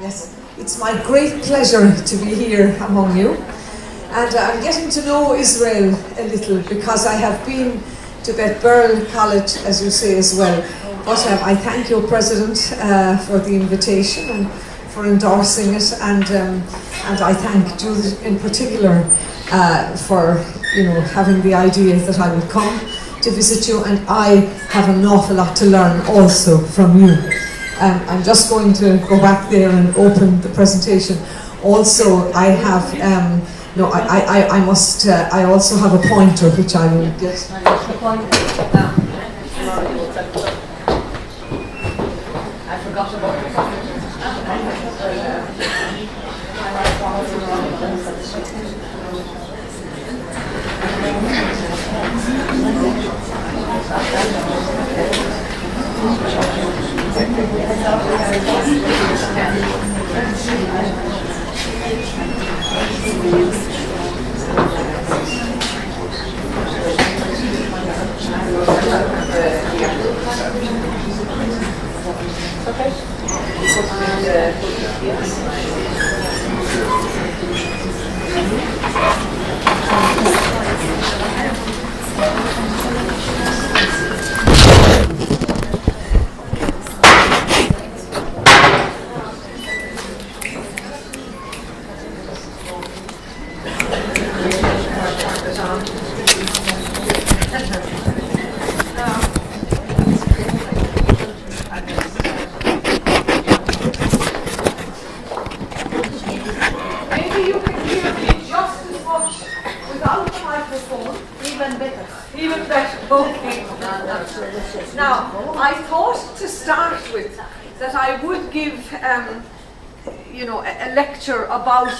Yes, it's my great pleasure to be here among you. And I'm getting to know Israel a little because I have been to Beth Burl College, as you say, as well. But I thank your President for the invitation and for endorsing it, and I thank Judith in particular for having the idea that I would come to visit you, and I have an awful lot to learn also from you. I'm just going to go back there and open the presentation. Also, I have I also have a pointer which I will get. I forgot about the pointer. Now, I thought to start with that I would give, a lecture about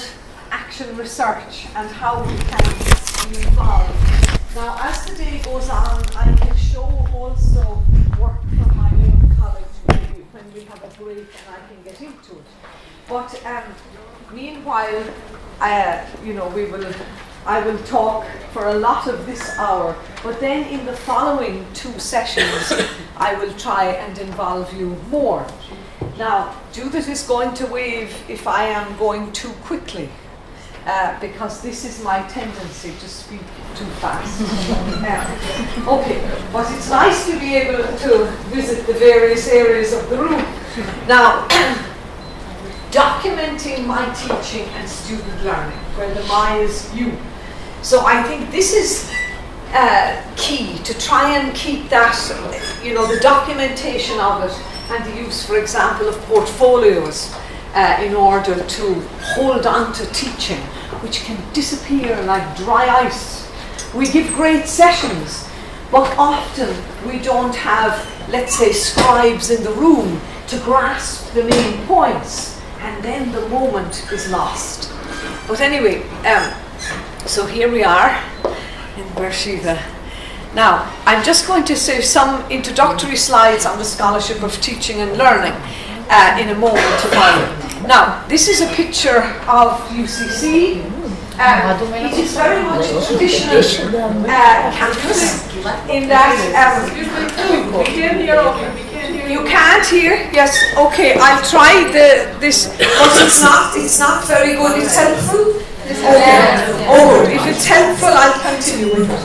action research and how we can be involved. Now, as the day goes on, I can show also work from my own college when we have a break and I can get into it. But meanwhile, I will talk for a lot of this hour, but then in the following 2 sessions, I will try and involve you more. Now, Judith is going to wave if I am going too quickly, because this is my tendency to speak too fast. Okay, but it's nice to be able to visit the various areas of the room. Now, documenting my teaching and student learning, where the my is you. So I think this is key, to try and keep that, the documentation of it and the use, for example, of portfolios in order to hold on to teaching, which can disappear like dry ice. We give great sessions, but often we don't have, let's say, scribes in the room to grasp the main points, and then the moment is lost. But anyway, so here we are in Beersheba. Now, I'm just going to say some introductory slides on the scholarship of teaching and learning in a moment to follow. Now, this is a picture of UCC. It is very much a traditional campus in that you can't hear? Yes, okay, I'll try this, but it's not very good. It's helpful? If it's helpful, I'll continue with it.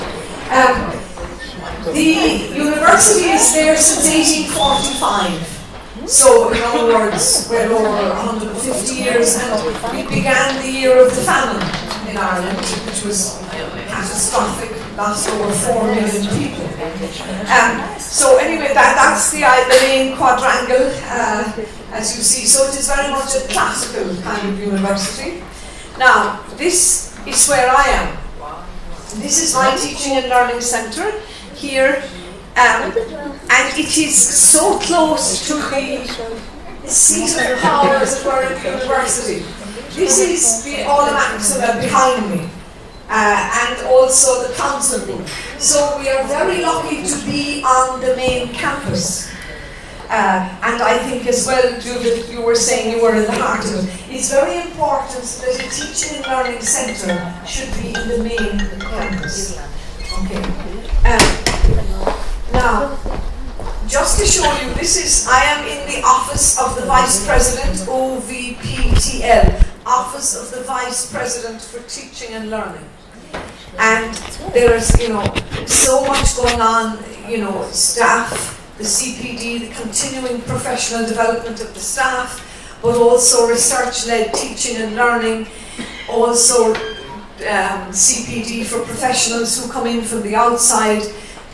The university is there since 1845. So, in other words, well over 150 years, and we began the year of the famine in Ireland, which was catastrophic, lost over 4 million people. So anyway, that's the main quadrangle, as you see. So it is very much a classical kind of university. Now, this is where I am. This is my teaching and learning centre here, and it is so close to the seat of power, as it were, in the university. This is the Aula Maxima behind me, and also the council room. So we are very lucky to be on the main campus. And I think as well, Judith, you were saying you were in the heart of it. It's very important that a teaching and learning centre should be in the main campus. Okay. Now, just to show you, I am in the Office of the Vice President, OVPTL, Office of the Vice President for Teaching and Learning. And there's, so much going on, staff, the CPD, the continuing professional development of the staff, but also research-led teaching and learning, also CPD for professionals who come in from the outside,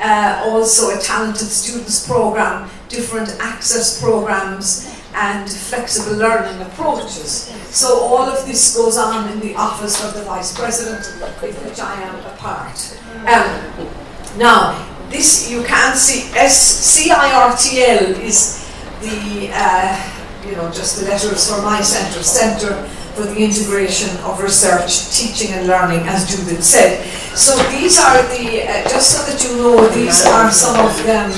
also a talented students program, different access programs, and flexible learning approaches. So all of this goes on in the Office of the Vice President, of which I am a part. Now, this you can see, CIRTL is the, just the letters for my centre, Centre for the Integration of Research, Teaching and Learning, as Judith said. So these are the, just so that you know, these are some of the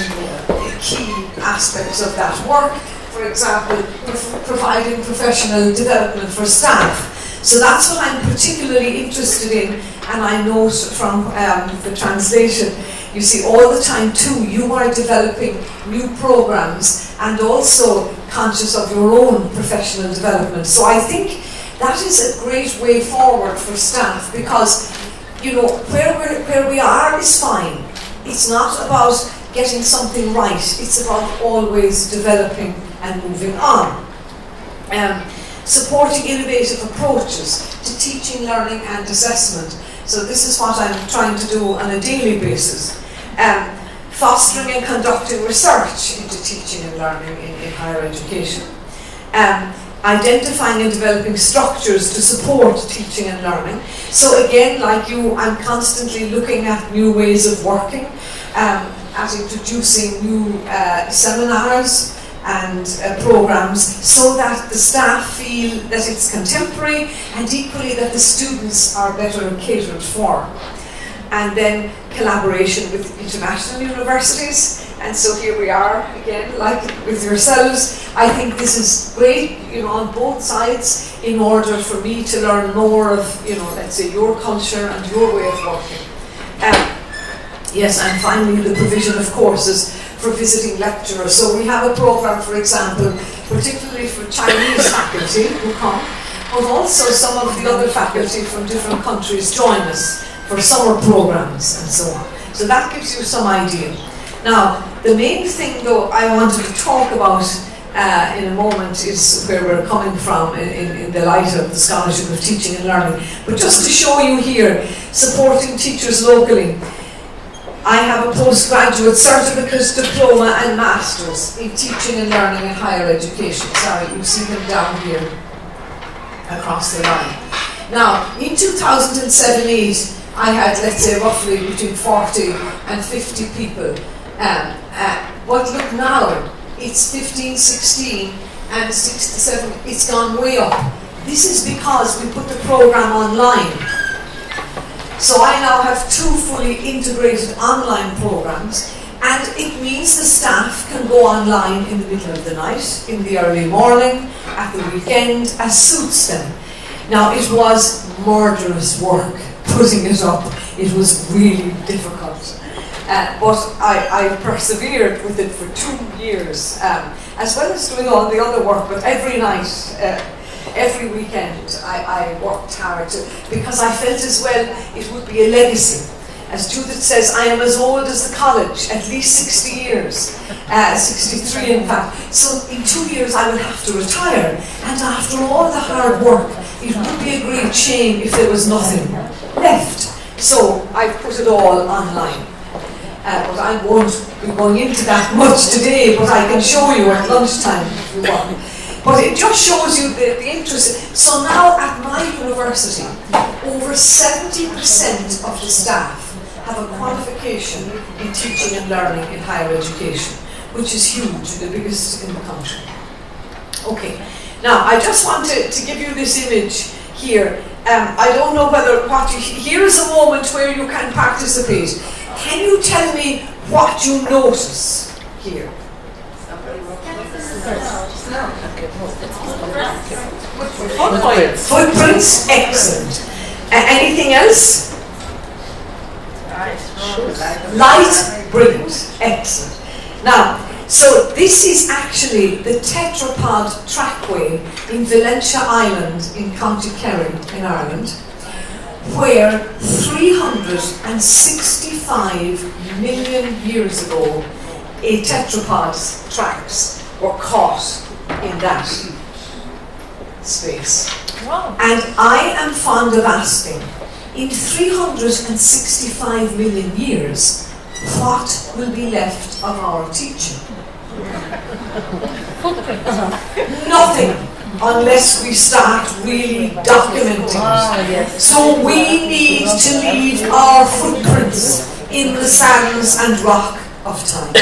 key aspects of that work. For example, providing professional development for staff. So that's what I'm particularly interested in, and I note from the translation, you see all the time too, you are developing new programs and also conscious of your own professional development. So I think that is a great way forward for staff, because where we are is fine. It's not about getting something right, it's about always developing and moving on. Supporting innovative approaches to teaching, learning and assessment. So this is what I'm trying to do on a daily basis. Fostering and conducting research into teaching and learning in higher education. Identifying and developing structures to support teaching and learning. So again, like you, I'm constantly looking at new ways of working, at introducing new seminars and programs, so that the staff feel that it's contemporary, and equally that the students are better catered for. And then collaboration with international universities. And so here we are again, like with yourselves. I think this is great, on both sides, in order for me to learn more of, let's say, your culture and your way of working. Yes, and finally the provision of courses for visiting lecturers. So we have a program, for example, particularly for Chinese faculty who come, but also some of the other faculty from different countries join us for summer programs and so on. So that gives you some idea. Now, the main thing though I wanted to talk about in a moment is where we're coming from in the light of the Scholarship of Teaching and Learning. But just to show you here, supporting teachers locally. I have a postgraduate certificate, diploma and masters in teaching and learning in higher education. Sorry, you see them down here across the line. Now, in 2007-8, I had, let's say, roughly between 40 and 50 people. But look now, it's 15, 16 and 67, it's gone way up. This is because we put the program online. So I now have 2 fully integrated online programs, and it means the staff can go online in the middle of the night, in the early morning, at the weekend, as suits them. Now, it was murderous work putting it up. It was really difficult. But I persevered with it for 2 years, as well as doing all the other work, but every night, every weekend I worked hard because I felt as well it would be a legacy. As Judith says, I am as old as the college, at least 60 years, 63 in fact. So in 2 years I would have to retire, and after all the hard work, it would be a great shame if there was nothing left. So I put it all online. But I won't be going into that much today, but I can show you at lunchtime if you want. But it just shows you the interest. So now at my university, over 70% of the staff have a qualification in teaching and learning in higher education, which is huge, the biggest in the country. Okay, now I just want to give you this image here. I don't know whether here is a moment where you can participate. Can you tell me what you notice here? Footprints, excellent. Anything else? Light, brilliant, excellent. Now, So this is actually the tetrapod trackway in Valentia Island in County Kerry in Ireland, where 365 million years ago a tetrapod's tracks were caught in that space. Wow. And I am fond of asking, in 365 million years, what will be left of our teaching? Nothing, unless we start really documenting it. Yes. So we need to leave our footprints in the sands and rock of time.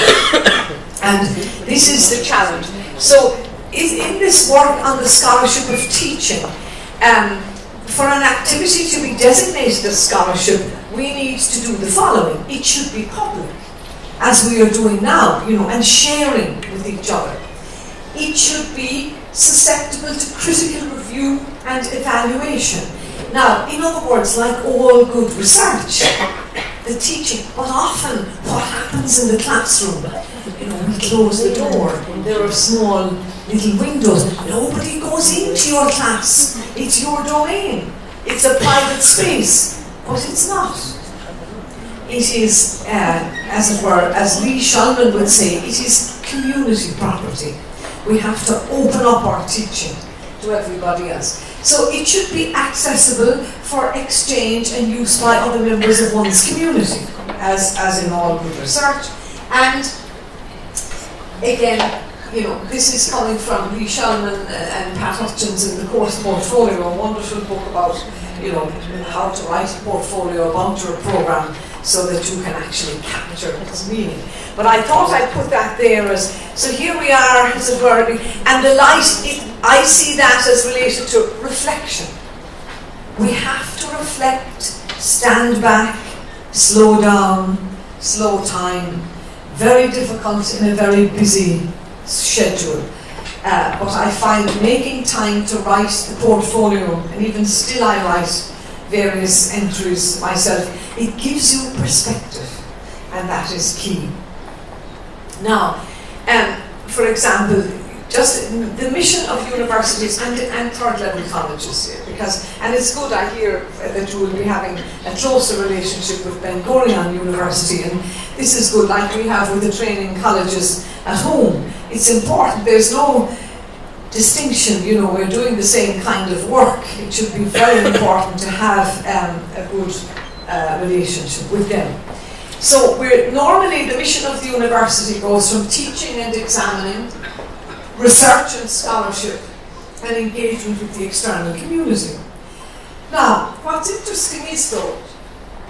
And this is the challenge. So in this work on the scholarship of teaching, for an activity to be designated as scholarship, we need to do the following. It should be public, as we are doing now, and sharing with each other. It should be susceptible to critical review and evaluation. Now, in other words, like all good research, the teaching, but often what happens in the classroom, we close the door, there are small little windows, nobody goes into your class, it's your domain, it's a private space, but it's not. It is, as it were, as Lee Shulman would say, it is community property. We have to open up our teaching to everybody else. So it should be accessible for exchange and use by other members of one's community, as in all good research. And again, this is coming from Lee Shulman and Pat Hutchins in the course portfolio, a wonderful book about how to write a portfolio, a bunter program, so that you can actually capture its meaning. But I thought I'd put that there so here we are, as it were, and the light, I see that as related to reflection. We have to reflect, stand back, slow down, slow time. Very difficult in a very busy schedule. But I find making time to write the portfolio, and even still I write various entries myself, it gives you perspective, and that is key. Now, for example, just the mission of universities and third level colleges here, and it's good, I hear that you will be having a closer relationship with Ben Gurion University, and this is good, like we have with the training colleges at home. It's important, there's no distinction, we're doing the same kind of work. It should be very important to have a good relationship with them. So normally the mission of the university goes from teaching and examining, research and scholarship, and engagement with the external community. Now, what's interesting is though,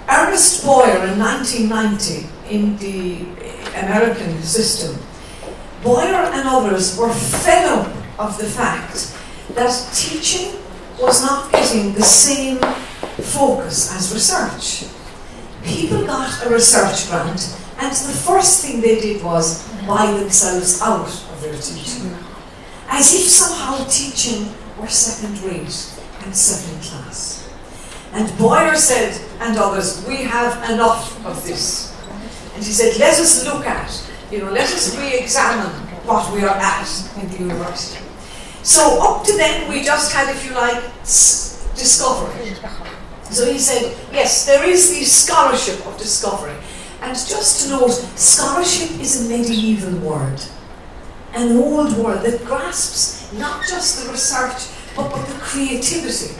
Ernest Boyer in 1990 in the American system, Boyer and others were fed up of the fact that teaching was not getting the same focus as research. People got a research grant, and the first thing they did was buy themselves out of their teaching, as if somehow teaching were second rate and second class. And Boyer said, and others, we have enough of this. And he said, let us look at, let us re-examine what we are at in the university. So up to then, we just had, if you like, discovery. So he said, yes, there is the scholarship of discovery. And just to note, scholarship is a medieval word, an old word that grasps not just the research, but the creativity.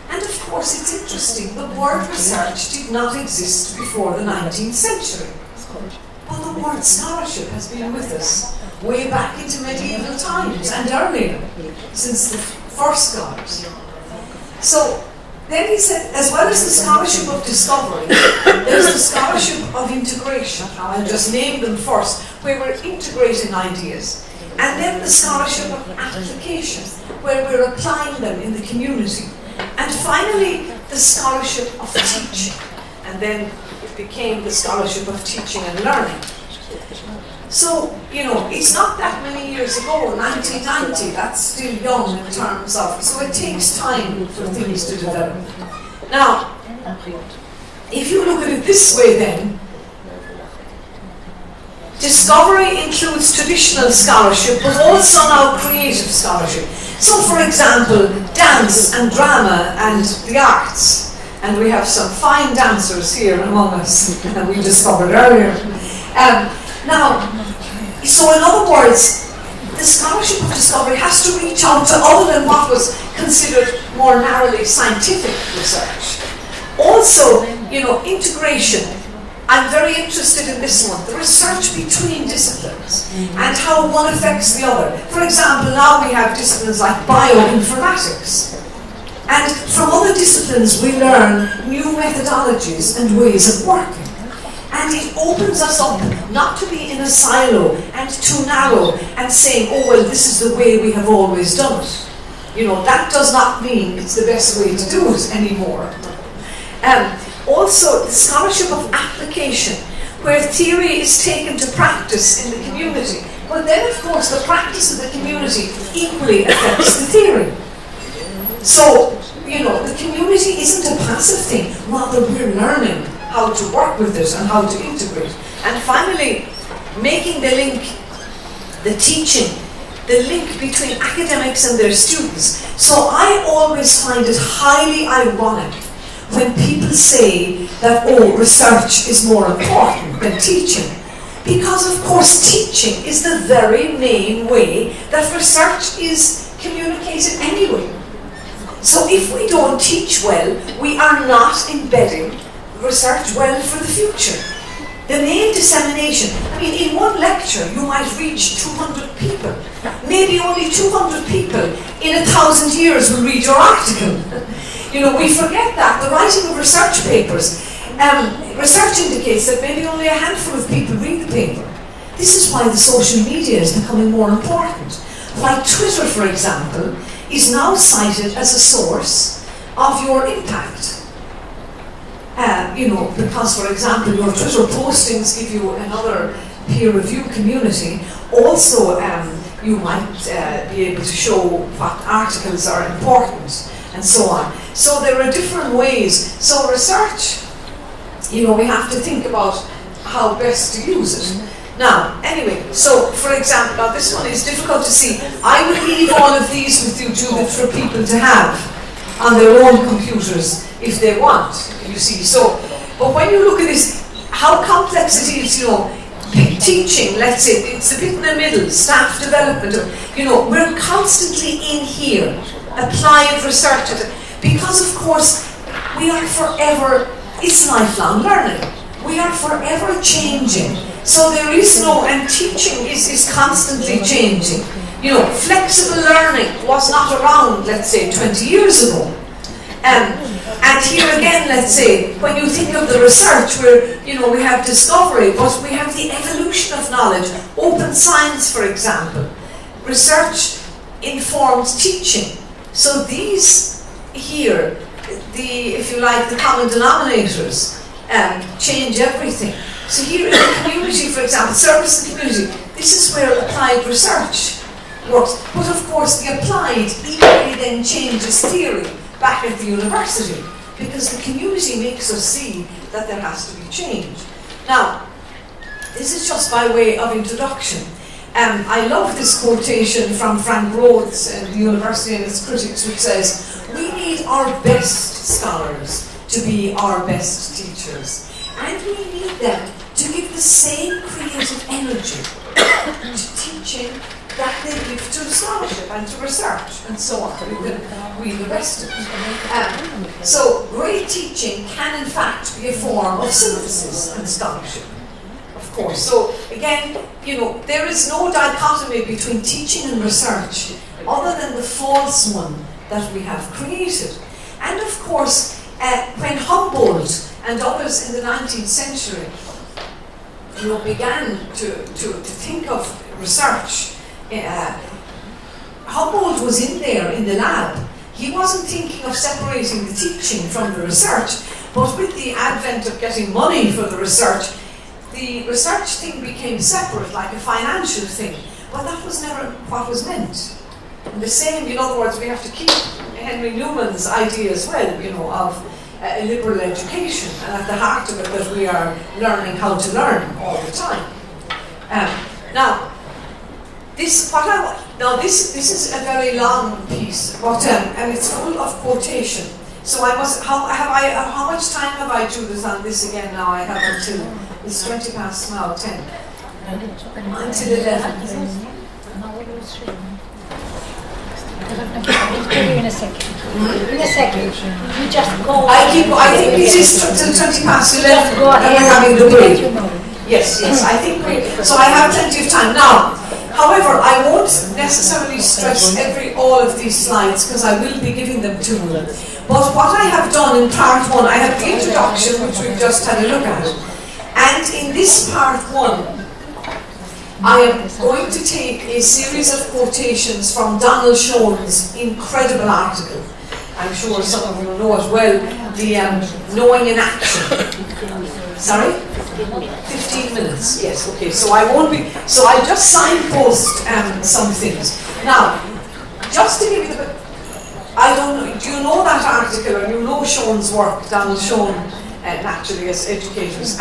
And of course, it's interesting, the word research did not exist before the 19th century. But the word scholarship has been with us way back into medieval times and earlier, since the first scholars. So then he said, as well as the scholarship of discovery, there's the scholarship of integration. Now I'll just name them first, where we're integrating ideas. And then the scholarship of application, where we're applying them in the community. And finally, the scholarship of teaching. And then it became the scholarship of teaching and learning. So, it's not that many years ago, 1990, that's still young in terms of, so it takes time for things to develop. Now, if you look at it this way then, Discovery includes traditional scholarship, but also now creative scholarship. So, for example, dance and drama and the arts. And we have some fine dancers here among us that we discovered earlier. So in other words, the scholarship of discovery has to reach out to other than what was considered more narrowly scientific research. Also, integration. I'm very interested in this one, the research between disciplines and how one affects the other. For example, now we have disciplines like bioinformatics. And from other disciplines we learn new methodologies and ways of working. And it opens us up not to be in a silo and too narrow and saying, oh well, this is the way we have always done it. That does not mean it's the best way to do it anymore. Also, the scholarship of application, where theory is taken to practice in the community. But then, of course, the practice of the community equally affects the theory. So, the community isn't a passive thing, rather we're learning how to work with it and how to integrate. And finally, making the link, the teaching, the link between academics and their students. So I always find it highly ironic when people say that, research is more important than teaching. Because of course teaching is the very main way that research is communicated anyway. So if we don't teach well, we are not embedding research well for the future. The main dissemination, in one lecture you might reach 200 people. Maybe only 200 people in 1,000 years will read your article. We forget that. The writing of research papers, research indicates that maybe only a handful of people read the paper. This is why the social media is becoming more important. Why Twitter, for example, is now cited as a source of your impact. Because, for example, your Twitter postings give you another peer review community. Also, you might be able to show what articles are important and so on. So there are different ways. So research, we have to think about how best to use it. Now, anyway, so for example, now this one is difficult to see. I will leave all of these with you, Judith, for people to have on their own computers if they want, you see. So, but when you look at this, how complex it is, teaching, let's say, it's a bit in the middle, staff development, we're constantly in here, applied research, because of course, we are forever, it's lifelong learning. We are forever changing. So there is and teaching is constantly changing. Flexible learning was not around, let's say, 20 years ago. And here again, let's say, when you think of the research where, we have discovery, but we have the evolution of knowledge, open science, for example. Research informs teaching. So these here, if you like, the common denominators, change everything. So here in the community, for example, service and community, this is where applied research works. But of course, the applied equally then changes theory back at the university, because the community makes us see that there has to be change. Now, this is just by way of introduction. I love this quotation from Frank Rhodes and the university and its critics, which says, we need our best scholars to be our best teachers. And we need them to give the same creative energy to teaching that they give to scholarship and to research and so on. We can read the rest of it. So great teaching can in fact be a form of synthesis and scholarship, of course. So again, there is no dichotomy between teaching and research other than the false one that we have created. And of course, when Humboldt and others in the 19th century began to think of research, Humboldt was in there in the lab. He wasn't thinking of separating the teaching from the research, but with the advent of getting money for the research thing became separate, like a financial thing. But that was never what was meant. And the same, in other words, we have to keep Henry Newman's idea as well, of a liberal education, and at the heart of it that we are learning how to learn all the time. Now, this is a very long piece, but and it's full of quotation. So I must. How much time have I to do this on this again? Now I have until it's 20 past now 10 until 11. In a second. In a second. You just go. I think it is till 20 past 11. Go ahead. And we're having the break. You Yes, I think so I have plenty of time. Now, however, I won't necessarily stress all of these slides because I will be giving them to you. But what I have done in part one, I have the introduction, which we've just had a look at. And in this part one, I am going to take a series of quotations from Donald Schoen's incredible article. I'm sure some of you know it well, the Knowing in Action. Sorry? 15 minutes, yes, okay. So I'll just signpost some things. Now, just to give you I don't know, do you know that article, or you know Schoen's work, Donald Schoen, naturally as educators,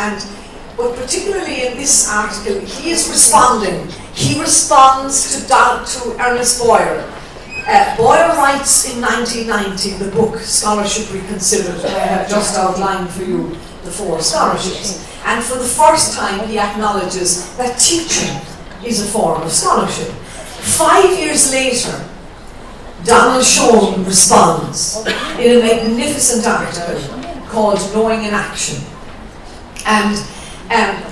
but particularly in this article, he is responding. He responds to Ernest Boyer. Boyer writes in 1990 the book Scholarship Reconsidered. I have just outlined for you the 4 scholarships. And for the first time he acknowledges that teaching is a form of scholarship. 5 years later, Donald Schoen responds in a magnificent article called Knowing in Action. And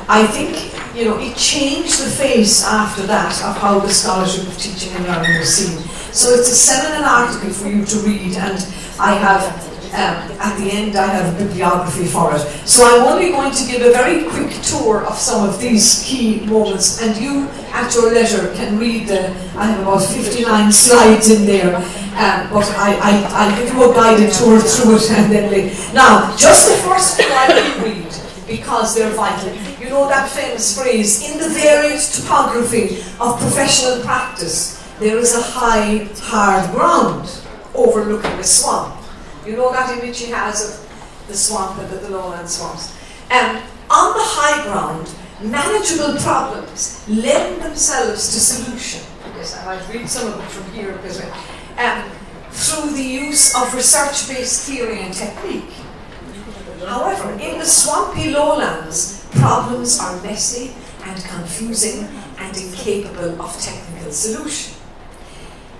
I think, it changed the face after that of how the scholarship of teaching and learning was seen. So it's a seminal article for you to read, and I have, at the end, I have a bibliography for it. So I'm only going to give a very quick tour of some of these key moments, and you, at your leisure, can read I have about 59 slides in there, but I'll give you a guided tour through it, and then now, just the first few I will read, because they're vital. You know that famous phrase, in the varied topography of professional practice, there is a high, hard ground overlooking a swamp. You know that image he has of the swamp and the lowland swamps. On the high ground, manageable problems lend themselves to solution. Yes, I might read some of it from here because through the use of research-based theory and technique. However, in the swampy lowlands, problems are messy and confusing and incapable of technical solution.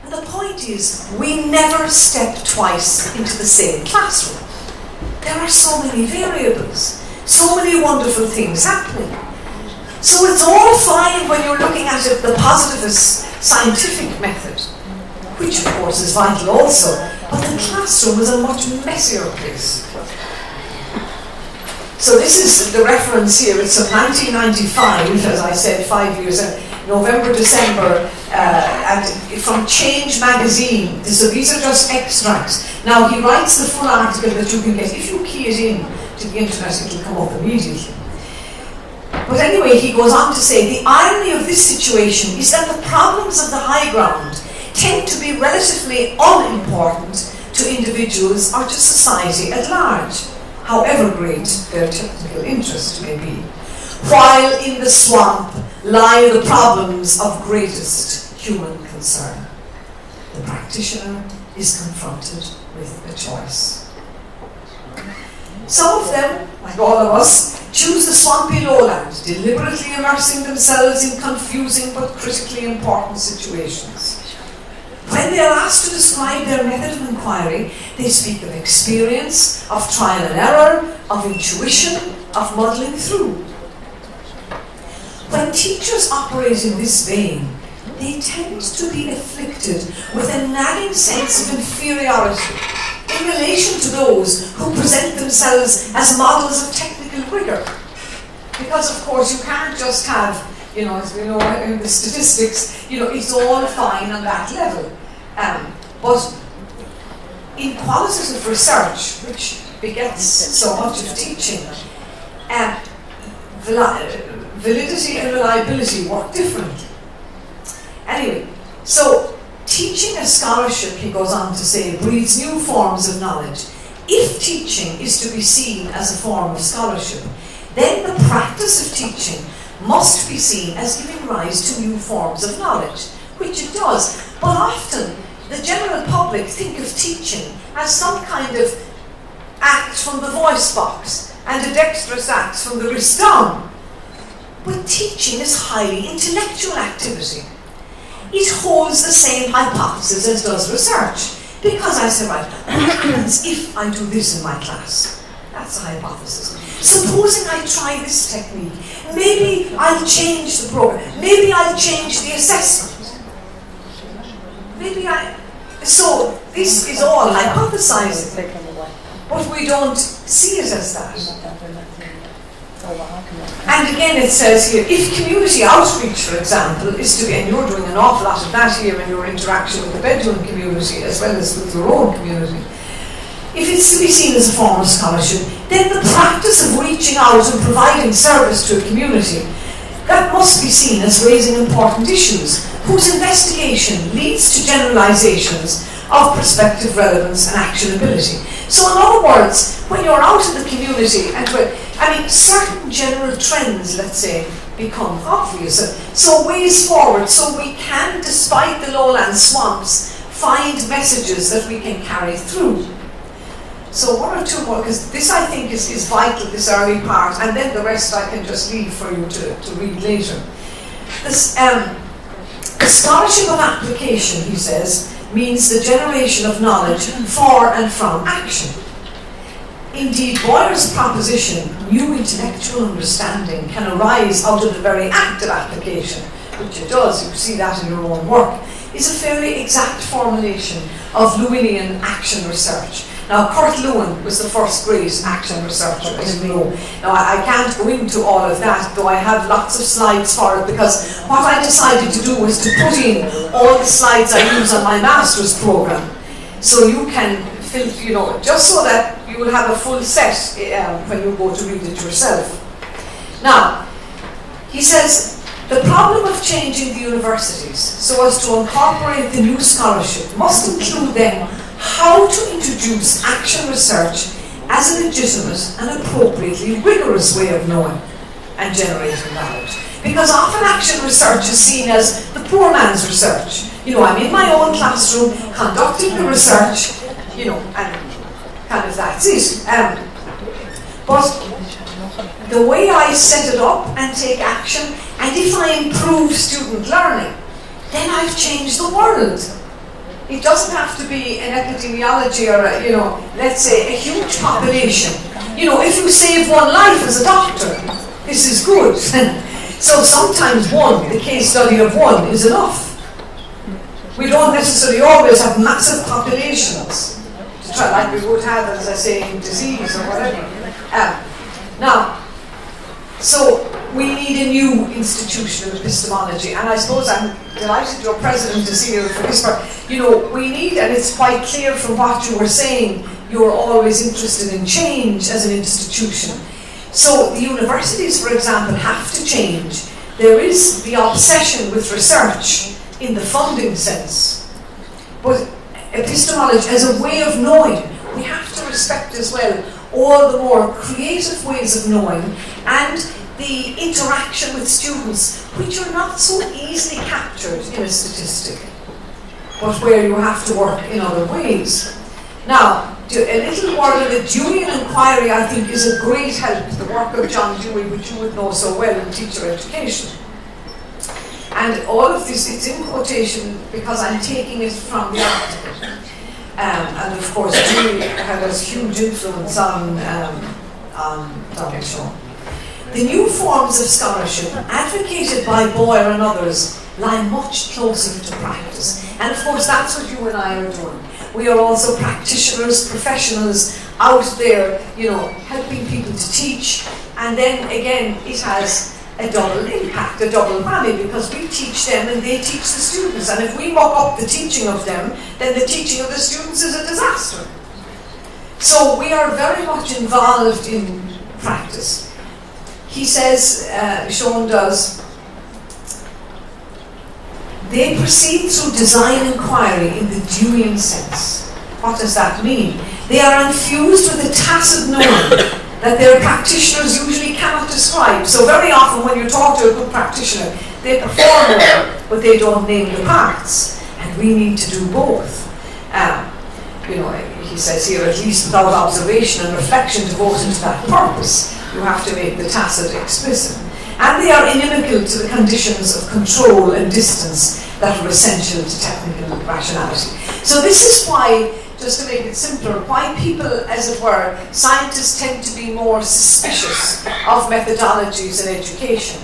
And the point is, we never step twice into the same classroom. There are so many variables, so many wonderful things happening. So it's all fine when you're looking at it, the positivist scientific method, which of course is vital also, but the classroom is a much messier place. So this is the reference here. It's from 1995, as I said, 5 years, November, December, and from Change magazine. So these are just extracts. Now he writes the full article that you can get. If you key it in to the internet, it will come up immediately. But anyway, he goes on to say, the irony of this situation is that the problems of the high ground tend to be relatively unimportant to individuals or to society at large, however great their technical interest may be, while in the swamp lie the problems of greatest human concern. The practitioner is confronted with a choice. Some of them, like all of us, choose the swampy lowland, deliberately immersing themselves in confusing but critically important situations. When they are asked to describe their method of inquiry, they speak of experience, of trial and error, of intuition, of muddling through. When teachers operate in this vein, they tend to be afflicted with a nagging sense of inferiority in relation to those who present themselves as models of technical rigour. Because of course you can't just have, as we know in the statistics, it's all fine on that level. But in qualitative research, which begets so much of teaching, validity and reliability work differently. Anyway, so teaching as scholarship, he goes on to say, breeds new forms of knowledge. If teaching is to be seen as a form of scholarship, then the practice of teaching must be seen as giving rise to new forms of knowledge, which it does. But often, the general public think of teaching as some kind of act from the voice box and a dexterous act from the wrist down. But teaching is highly intellectual activity. It holds the same hypothesis as does research. Because I say, right, what happens if I do this in my class? That's a hypothesis. Supposing I try this technique, maybe I'll change the program, maybe I'll change the assessment. So this is all hypothesizing, but we don't see it as that. And again it says here, if community outreach, for example, is to be, and you're doing an awful lot of that here in your interaction with the Bedouin community as well as with your own community, if it's to be seen as a form of scholarship, then the practice of reaching out and providing service to a community, that must be seen as raising important issues whose investigation leads to generalizations of prospective relevance and actionability. So in other words, when you're out in the community and certain general trends, let's say, become obvious. So ways forward, so we can, despite the lowland swamps, find messages that we can carry through. So one or two more, because this I think is vital, this early part, and then the rest I can just leave for you to read later. This, the scholarship of application, he says, means the generation of knowledge for and from action. Indeed, Boyer's proposition, new intellectual understanding can arise out of the very act of application, which it does, you see that in your own work, is a fairly exact formulation of Lewinian action research. Now, Kurt Lewin was the first great action researcher, as you know. Now, I can't go into all of that, though I have lots of slides for it, because what I decided to do was to put in all the slides I use on my master's program. So you can fill, just so that you will have a full set when you go to read it yourself. Now, he says, the problem of changing the universities so as to incorporate the new scholarship must include then how to introduce action research as a legitimate and appropriately rigorous way of knowing and generating knowledge. Because often action research is seen as the poor man's research. I'm in my own classroom conducting the research, and kind of that's it. But the way I set it up and take action, and if I improve student learning, then I've changed the world. It doesn't have to be an epidemiology or let's say a huge population. If you save one life as a doctor, this is good. So sometimes the case study of one is enough. We don't necessarily always have massive populations, like we would have, as I say, in disease or whatever. So we need a new institution of epistemology, and I suppose I'm delighted your president is here for this part. We need, and it's quite clear from what you were saying, you're always interested in change as an institution. So the universities, for example, have to change. There is the obsession with research in the funding sense, but epistemology as a way of knowing, we have to respect as well all the more creative ways of knowing and the interaction with students, which are not so easily captured in a statistic, but where you have to work in other ways. Now, a little word on the Deweyan inquiry, I think, is a great help, the work of John Dewey, which you would know so well in teacher education. And all of this, it's in quotation because I'm taking it from the article. And of course, Dewey had a huge influence on Donald Shaw. The new forms of scholarship advocated by Boyer and others lie much closer to practice. And of course, that's what you and I are doing. We are also practitioners, professionals out there, helping people to teach. And then again, it has a double impact, a double whammy, because we teach them and they teach the students. And if we muck up the teaching of them, then the teaching of the students is a disaster. So we are very much involved in practice. He says, Sean does, they proceed through design inquiry in the Deweyan sense. What does that mean? They are infused with a tacit knowing that their practitioners usually cannot describe. So very often when you talk to a good practitioner, they perform well, but they don't name the parts. And we need to do both. He says here, at least without observation and reflection devoted to that purpose, you have to make the tacit explicit. And they are inimical to the conditions of control and distance that are essential to technical rationality. So this is why, just to make it simpler, why people, as it were, scientists tend to be more suspicious of methodologies in education.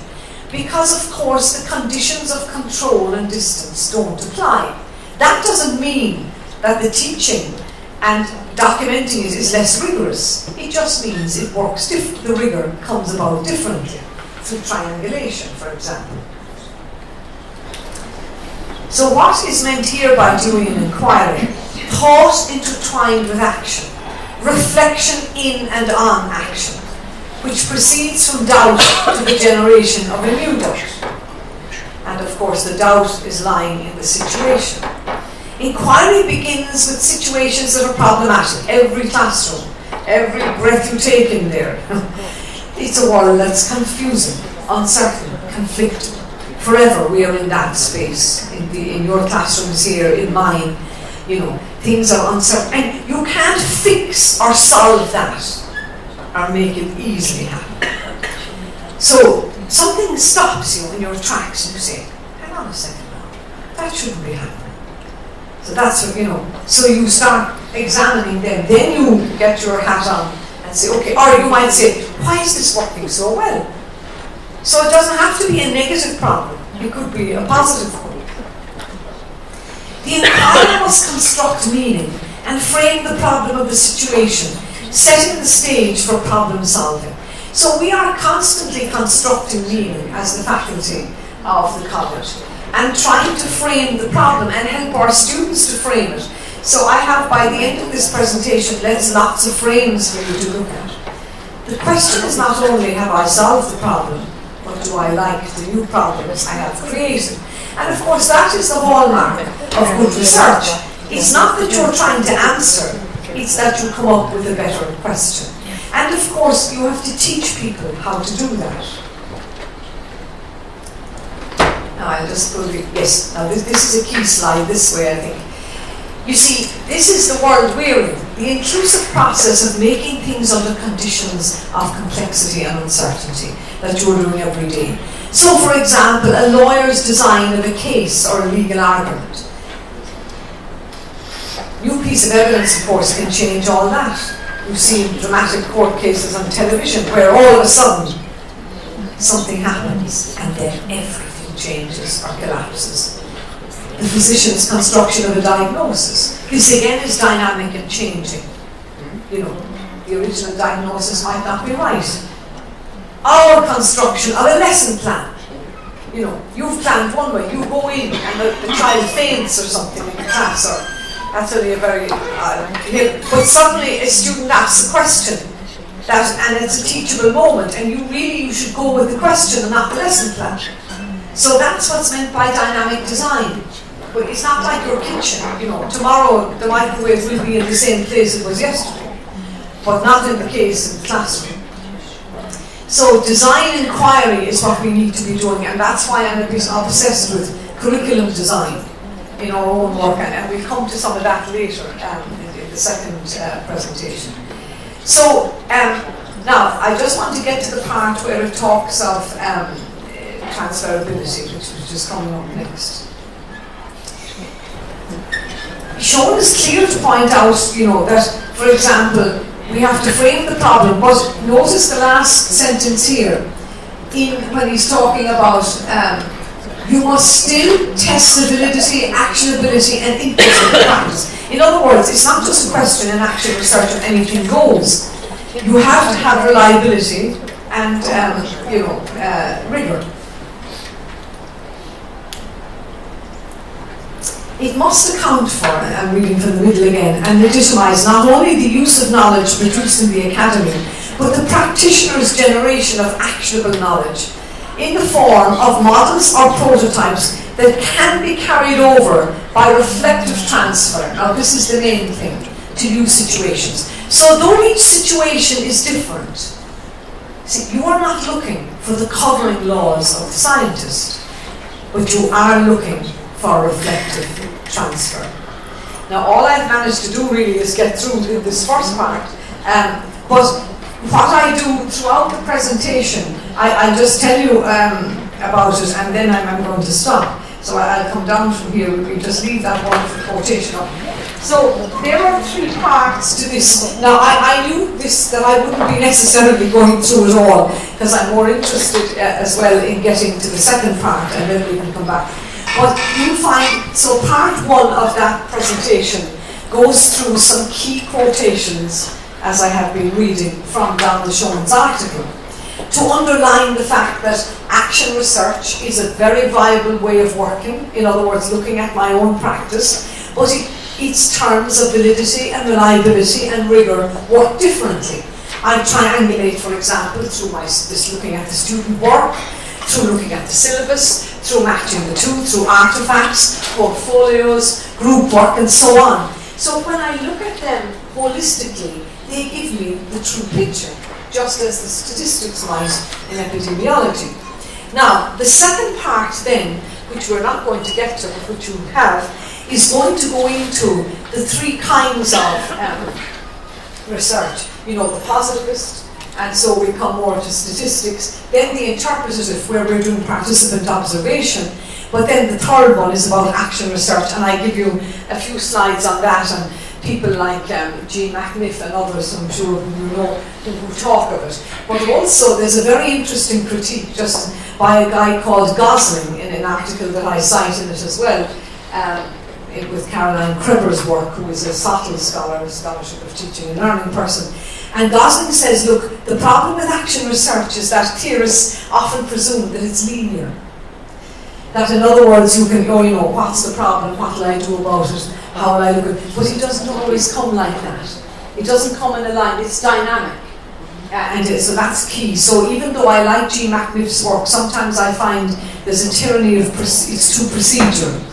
Because, of course, the conditions of control and distance don't apply. That doesn't mean that the teaching and documenting it is less rigorous. It just means it works differently. The rigor comes about differently, through triangulation, for example. So what is meant here by doing an inquiry? Thought intertwined with action, reflection in and on action, which proceeds from doubt to the generation of a new doubt. And of course the doubt is lying in the situation. Inquiry begins with situations that are problematic. Every classroom, every breath you take in there. It's a world that's confusing, uncertain, conflicted. Forever we are in that space, in your classrooms here, in mine. Things are uncertain. And you can't fix or solve that or make it easily happen. So something stops you in your tracks and you say, hang on a second now, that shouldn't be happening. So that's what, so you start examining them, then you get your hat on and say, okay, or you might say, why is this working so well? So it doesn't have to be a negative problem, it could be a positive one. The inquiry must construct meaning and frame the problem of the situation, setting the stage for problem solving. So we are constantly constructing meaning as the faculty of the college, and trying to frame the problem and help our students to frame it. So I have, by the end of this presentation, lots of frames for you to look at. The question is not only have I solved the problem, but do I like the new problems I have created? And of course that is the hallmark of good research. It's not that you're trying to answer, it's that you come up with a better question. And of course you have to teach people how to do that. Now I'll just put it, yes, now this is a key slide this way, I think. You see, this is the world we're in, the intrusive process of making things under conditions of complexity and uncertainty that you're doing every day. So for example, a lawyer's design of a case or a legal argument. New piece of evidence, of course, can change all that. You've seen dramatic court cases on television where all of a sudden something happens and then everything changes or collapses. The physician's construction of a diagnosis. This again is dynamic and changing. The original diagnosis might not be right. Our construction of a lesson plan. You've planned one way, you go in and the child faints or something in the class, or that's only a very, but suddenly a student asks a question, and it's a teachable moment, and you should go with the question and not the lesson plan. So that's what's meant by dynamic design. But it's not like your kitchen, tomorrow the microwave will be in the same place it was yesterday, but not in the case in the classroom. So design inquiry is what we need to be doing, and that's why I'm a bit obsessed with curriculum design in our own work, and we'll come to some of that later in the second presentation. So now I just want to get to the part where it talks of transferability, which is just coming up next. Sean is clear to point out, that, for example, we have to frame the problem, but notice the last sentence here, when he's talking about you must still test the validity, actionability, and input in the practice. In other words, it's not just a question in action research of anything goes. You have to have reliability and rigor. It must account for, I'm reading from the middle again, and legitimise not only the use of knowledge produced in the academy, but the practitioner's generation of actionable knowledge in the form of models or prototypes that can be carried over by reflective transfer. Now this is the main thing, to new situations. So though each situation is different, See, you are not looking for the covering laws of the scientist, but you are looking for reflective transfer. Now, all I've managed to do really is get through this first part, but what I do throughout the presentation, I'll just tell you about it, and then I'm going to stop. So I'll come down from here, we just leave that wonderful quotation up. So there are 3 parts to this. Now I knew this, that I wouldn't be necessarily going through it all, because I'm more interested as well in getting to the second part, and then we can come back. But you'll find, so part 1 of that presentation goes through some key quotations, as I have been reading from Donald Schoen's article, to underline the fact that action research is a very viable way of working, in other words, looking at my own practice, but its terms of validity and reliability and rigour work differently. I triangulate, for example, through this looking at the student work, through looking at the syllabus, through matching the two, through artefacts, portfolios, group work, and so on. So when I look at them holistically, they give me the true picture, just as the statistics might in epidemiology. Now, the second part then, which we're not going to get to, but which you have, is going to go into the 3 kinds of research. You know, the positivist, and so we come more to statistics, then the interpretative, where we're doing participant observation, but then the third one is about action research, and I give you a few slides on that, and people like Jean McNiff and others, I'm sure you know, who talk of it. But also there's a very interesting critique just by a guy called Gosling in an article that I cite in it as well, with Caroline Kreber's work, who is a SoTL scholar, a scholarship of teaching and learning person. And Gosling says, look, the problem with action research is that theorists often presume that it's linear. That in other words, you can go, you know, what's the problem, what will I do about it, how will I look at it? But it doesn't always come like that. It doesn't come in a line, it's dynamic. So that's key. So even though I like G. McNiff's work, sometimes I find there's a tyranny of it's too procedural.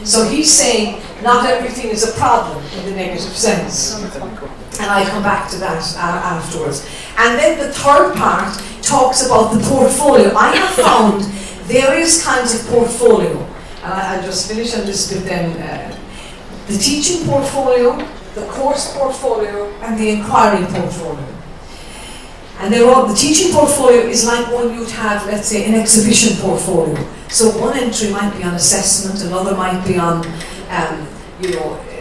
So he's saying not everything is a problem in the negative sense. And I'll come back to that afterwards. And then the third part talks about the portfolio. I have found various kinds of portfolio. And I'll just finish on this bit then. The teaching portfolio, the course portfolio, and the inquiry portfolio. And they're all, the teaching portfolio is like one you'd have, let's say, an exhibition portfolio. So one entry might be on assessment, another might be on,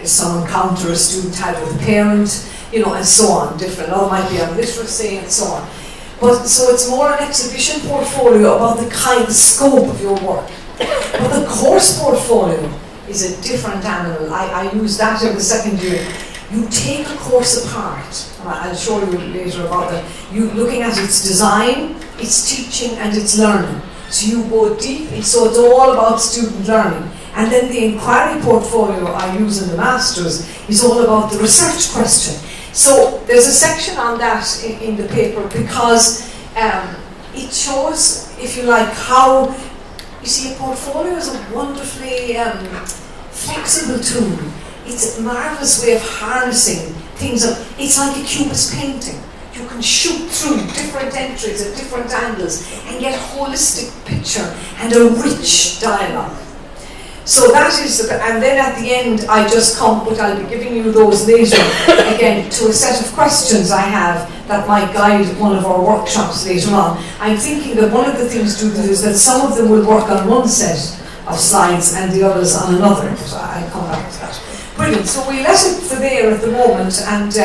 some encounter a student had with a parent, and so on, different. Another might be on literacy and so on. But so it's more an exhibition portfolio about the scope of your work. But the course portfolio is a different animal. I use that in the second year. You take a course apart, and I'll show you later about that. You looking at its design, its teaching, and its learning. So you go deep, so it's all about student learning. And then the inquiry portfolio I use in the Masters is all about the research question. So there's a section on that in the paper because it shows, if you like, how, you see, a portfolio is a wonderfully flexible tool. It's a marvellous way of harnessing things. It's like a cubist painting. You can shoot through different entries at different angles and get a holistic picture and a rich dialogue. So that is, and then at the end I just come, but I'll be giving you those later, again, to a set of questions I have that might guide one of our workshops later on. I'm thinking that one of the things to do is that some of them will work on one set of slides and the others on another. So I'll come back to that. Brilliant. So we let it for there at the moment, and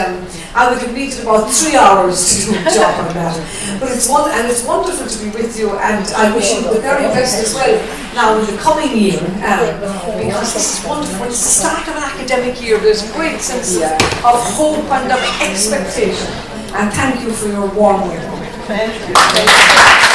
I would have needed about 3 hours to do a job on that. But it's wonderful to be with you, and I wish you the very best as well now in the coming year, because this is wonderful. It's the start of an academic year. There's a great sense of hope and of expectation. And thank you for your warm welcome. Thank you.